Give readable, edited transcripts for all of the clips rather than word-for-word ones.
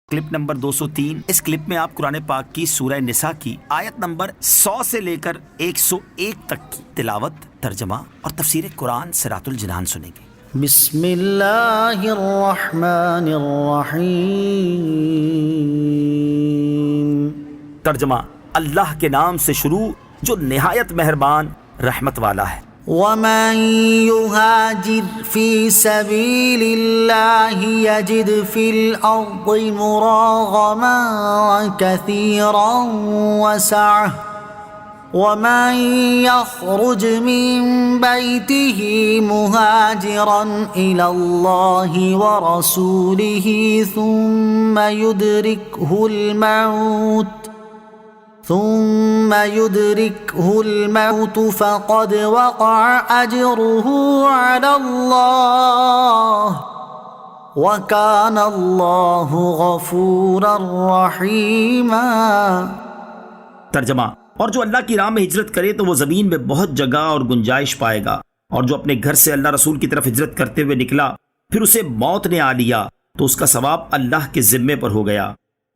Clip number 203۔ اس clip میں آپ قرآن پاک کی سورہ نساء کی آیت نمبر 100 سے لے کر 101 تک کی تلاوت، ترجمہ اور تفسیر قرآن صراط الجنان سنیں گے۔ بسم اللہ الرحمن الرحیم۔ ترجمہ: اللہ کے نام سے شروع جو نہایت مہربان رحمت والا ہے۔ وَمَن يُهَاجِرْ فِي سَبِيلِ اللَّهِ يَجِدْ فِي الْأَرْضِ مُرَاغَمًا كَثِيرًا وَسَعَةً وَمَن يَخْرُجْ مِن بَيْتِهِ مُهَاجِرًا إِلَى اللَّهِ وَرَسُولِهِ ثم يدركه الموت فقد وقع أجره على الله وكان الله غفورا رحيما۔ ترجمہ: اور جو اللہ کی راہ میں ہجرت کرے تو وہ زمین میں بہت جگہ اور گنجائش پائے گا، اور جو اپنے گھر سے اللہ رسول کی طرف ہجرت کرتے ہوئے نکلا پھر اسے موت نے آ لیا تو اس کا ثواب اللہ کے ذمے پر ہو گیا،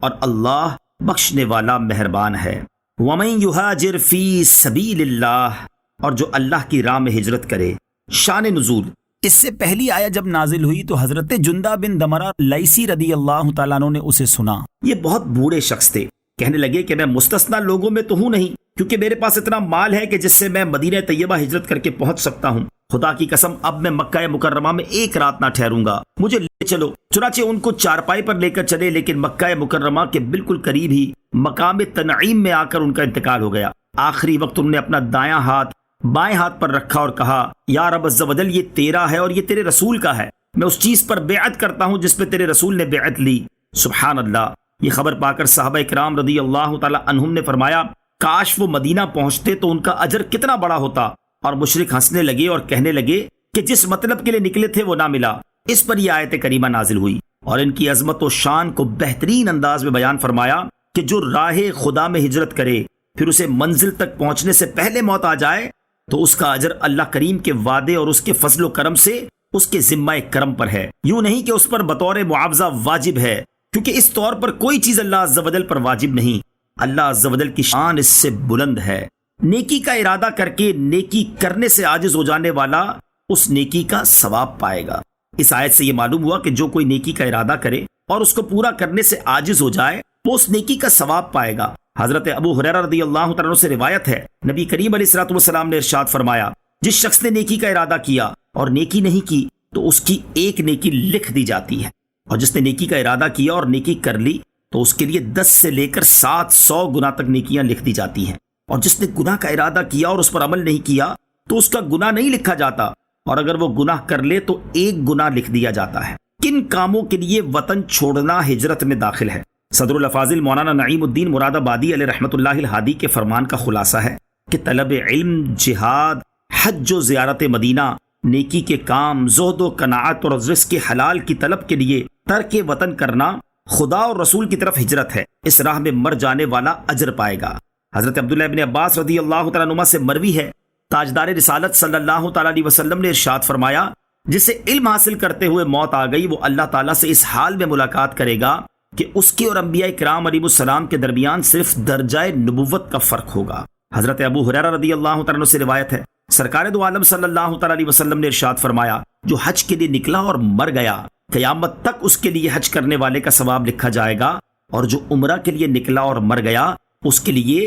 اور اللہ بخشنے والا مہربان ہے۔ وَمَن يُهَاجِرْ فِي سَبِيلِ اللَّهِ، اور جو اللہ کی راہ میں ہجرت کرے۔ شان نزول: اس سے پہلی آیت جب نازل ہوئی تو حضرت جندہ بن دمرہ لیثی رضی اللہ تعالیٰ عنہ نے اسے سنا۔ یہ بہت بوڑھے شخص تھے، کہنے لگے کہ میں مستثنی لوگوں میں تو ہوں نہیں، کیونکہ میرے پاس اتنا مال ہے کہ جس سے میں مدینہ طیبہ ہجرت کر کے پہنچ سکتا ہوں۔ خدا کی قسم اب میں مکہ مکرمہ میں ایک رات نہ ٹھہروں گا، مجھے لے چلو۔ چنانچہ ان کو چارپائی پر لے کر چلے، لیکن مکہ مکرمہ کے بالکل قریب ہی مقام تنعیم میں آ کر ان کا انتقال ہو گیا۔ آخری وقت انہوں نے اپنا دایاں ہاتھ بائیں ہاتھ پر رکھا اور کہا: یا رب عز و جل، یہ تیرا ہے اور یہ تیرے رسول کا ہے، میں اس چیز پر بیعت کرتا ہوں جس پہ تیرے رسول نے بیعت لی۔ سبحان اللہ۔ یہ خبر پا کر صحابہ کرام رضی اللہ تعالی عنہم نے فرمایا: کاش وہ مدینہ پہنچتے تو ان کا اجر کتنا بڑا ہوتا۔ اور مشرک ہنسنے لگے اور کہنے لگے کہ جس مطلب کے لیے نکلے تھے وہ نہ ملا۔ اس پر یہ آیت کریمہ نازل ہوئی اور ان کی عظمت و شان کو بہترین انداز میں بیان فرمایا کہ جو راہ خدا میں ہجرت کرے پھر اسے منزل تک پہنچنے سے پہلے موت آ جائے تو اس کا اجر اللہ کریم کے وعدے اور اس کے فضل و کرم سے اس کے ذمہ کرم پر ہے، یوں نہیں کہ اس پر بطور معاوضہ واجب ہے، کیونکہ اس طور پر کوئی چیز اللہ عز و جل پر واجب نہیں۔ اللہ عز و جل کی شان اس سے بلند ہے۔ نیکی کا ارادہ کر کے نیکی کرنے سے عاجز ہو جانے والا اس نیکی کا ثواب پائے گا۔ اس آیت سے یہ معلوم ہوا کہ جو کوئی نیکی کا ارادہ کرے اور اس کو پورا کرنے سے عاجز ہو جائے وہ اس نیکی کا ثواب پائے گا۔ حضرت ابو ہریرہ رضی اللہ تعالیٰ عنہ سے روایت ہے، نبی کریم علیہ الصلوۃ والسلام نے ارشاد فرمایا: جس شخص نے نیکی کا ارادہ کیا اور نیکی نہیں کی تو اس کی ایک نیکی لکھ دی جاتی ہے، اور جس نے نیکی کا ارادہ کیا اور نیکی کر لی تو اس کے لیے 10 سے لے کر 700 گنا تک نیکیاں لکھ دی جاتی ہیں، اور جس نے گناہ کا ارادہ کیا اور اس پر عمل نہیں کیا تو اس کا گناہ نہیں لکھا جاتا، اور اگر وہ گناہ کر لے تو ایک گناہ لکھ دیا جاتا ہے۔ کن کاموں کے لیے وطن چھوڑنا ہجرت میں داخل ہے؟ صدر الافاضل مولانا نعیم الدین مراد آبادی علیہ رحمۃ اللہ الہادی کے فرمان کا خلاصہ ہے کہ طلب علم، جہاد، حج و زیارت مدینہ، نیکی کے کام، زہد و قناعت اور رزق کے حلال کی طلب کے لیے ترک وطن کرنا خدا اور رسول کی طرف ہجرت ہے۔ اس راہ میں مر جانے والا اجر پائے گا۔ حضرت عبداللہ ابن عباس رضی اللہ تعالیٰ عنہما سے مروی ہے، تاجدار رسالت صلی اللہ تعالیٰ علیہ وسلم نے ارشاد فرمایا: جسے علم حاصل کرتے ہوئے موت آ گئی وہ اللہ تعالیٰ سے اس حال میں ملاقات کرے گا کہ اس کے اور انبیاء کرام علیہ السلام کے درمیان صرف درجہ نبوت کا فرق ہوگا۔ حضرت ابو ہریرہ رضی اللہ تعالیٰ عنہ سے روایت ہے، سرکار دو عالم صلی اللہ تعالیٰ علیہ وسلم نے ارشاد فرمایا: جو حج کے لیے نکلا اور مر گیا قیامت تک اس کے لیے حج کرنے والے کا ثواب لکھا جائے گا، اور جو عمرہ کے لیے نکلا اور مر گیا اس کے لیے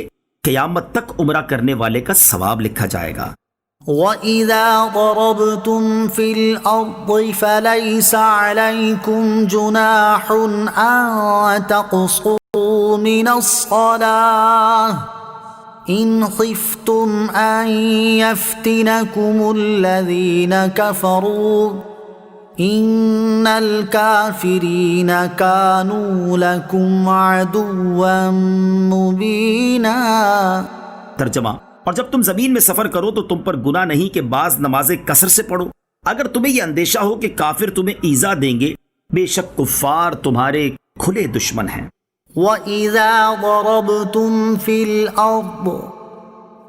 قیامت تک عمرہ کرنے والے کا ثواب لکھا جائے گا۔ وَإِذَا ضَرَبْتُمْ فِي الْأَرْضِ فَلَيْسَ عَلَيْكُمْ جُنَاحٌ أَن تَقْصُرُوا مِنَ الصَّلَاةِ إِنْ خِفْتُمْ أَن يَفْتِنَكُمُ الَّذِينَ كَفَرُوا إِنَّ الْكَافِرِينَ كَانُوا لَكُمْ عَدُوًّا مُبِينًا۔ ترجمہ: اور جب تم زمین میں سفر کرو تو تم پر گناہ نہیں کہ بعض نمازیں کثر سے پڑھو، اگر تمہیں یہ اندیشہ ہو کہ کافر تمہیں ایذا دیں گے، بے شک کفار تمہارے کھلے دشمن ہیں۔ وَإِذَا ضَرَبْتُمْ فِي الْأَرْضِ،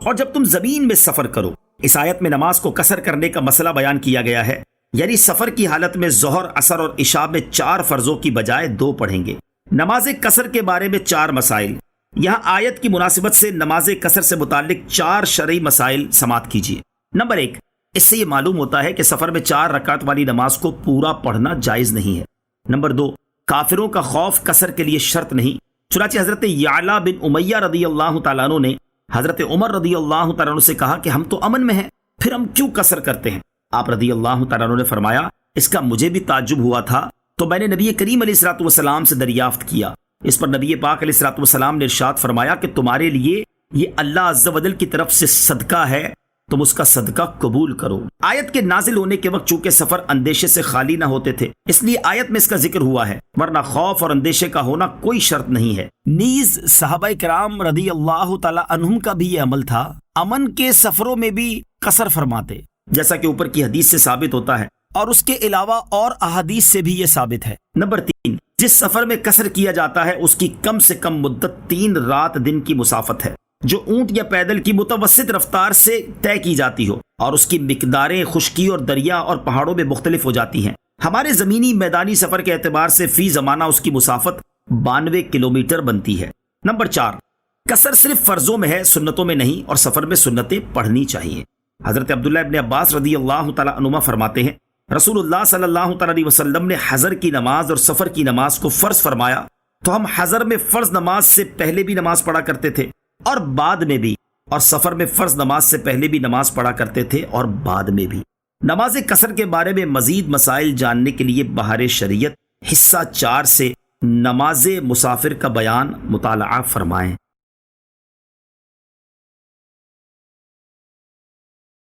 اور جب تم زمین میں سفر کرو۔ اس آیت میں نماز کو قصر کرنے کا مسئلہ بیان کیا گیا ہے، یعنی سفر کی حالت میں ظہر، عصر اور عشاء میں 4 فرضوں کی بجائے 2 پڑھیں گے، نماز قصر کے بارے میں 4 مسائل۔ یہاں آیت کی مناسبت سے نماز قصر سے متعلق 4 شرعی مسائل سماعت کیجیے۔ نمبر 1، اس سے یہ معلوم ہوتا ہے کہ سفر میں 4 رکعت والی نماز کو پورا پڑھنا جائز نہیں ہے۔ نمبر 2، کافروں کا خوف قصر کے لیے شرط نہیں، چنانچہ حضرت یعلا بن امیہ رضی اللہ تعالیٰ عنہ نے حضرت عمر رضی اللہ تعالیٰ عنہ سے کہا کہ ہم تو امن میں ہیں، پھر ہم کیوں قصر کرتے ہیں؟ آپ رضی اللہ تعالیٰ عنہ نے فرمایا، اس کا مجھے بھی تعجب ہوا تھا، تو میں نے نبی کریم علیہ الصلوۃ والسلام سے دریافت کیا۔ اس پر نبی پاک علیہ الصلوۃ والسلام نے ارشاد فرمایا کہ تمہارے لیے یہ اللہ عز و جل کی طرف سے صدقہ ہے، تم اس کا صدقہ قبول کرو۔ آیت کے نازل ہونے کے وقت چونکہ سفر اندیشے سے خالی نہ ہوتے تھے، اس لیے آیت میں اس کا ذکر ہوا ہے، ورنہ خوف اور اندیشے کا ہونا کوئی شرط نہیں ہے۔ نیز صحابہ کرام رضی اللہ تعالی عنہم کا بھی یہ عمل تھا، امن کے سفروں میں بھی قصر فرماتے، جیسا کہ اوپر کی حدیث سے ثابت ہوتا ہے، اور اس کے علاوہ اور احادیث سے بھی یہ ثابت ہے۔ نمبر 3، جس سفر میں قصر کیا جاتا ہے اس کی کم سے کم مدت 3 رات دن کی مسافت ہے، جو اونٹ یا پیدل کی متوسط رفتار سے طے کی جاتی ہو، اور اس کی مقداریں خشکی اور دریا اور پہاڑوں میں مختلف ہو جاتی ہیں۔ ہمارے زمینی میدانی سفر کے اعتبار سے فی زمانہ اس کی مسافت 92 کلومیٹر بنتی ہے۔ نمبر 4، قصر صرف فرضوں میں ہے، سنتوں میں نہیں، اور سفر میں سنتیں پڑھنی چاہیے۔ حضرت عبداللہ ابن عباس رضی اللہ تعالیٰ عنہما فرماتے ہیں، رسول اللہ صلی اللہ تعالیٰ علیہ وسلم نے حضر کی نماز اور سفر کی نماز کو فرض فرمایا تو ہم حضر میں فرض نماز سے پہلے بھی نماز پڑھا کرتے تھے اور بعد میں بھی، اور سفر میں فرض نماز سے پہلے بھی نماز پڑھا کرتے تھے اور بعد میں بھی۔ نماز قصر کے بارے میں مزید مسائل جاننے کے لیے بہار شریعت حصہ 4 سے نماز مسافر کا بیان مطالعہ فرمائیں۔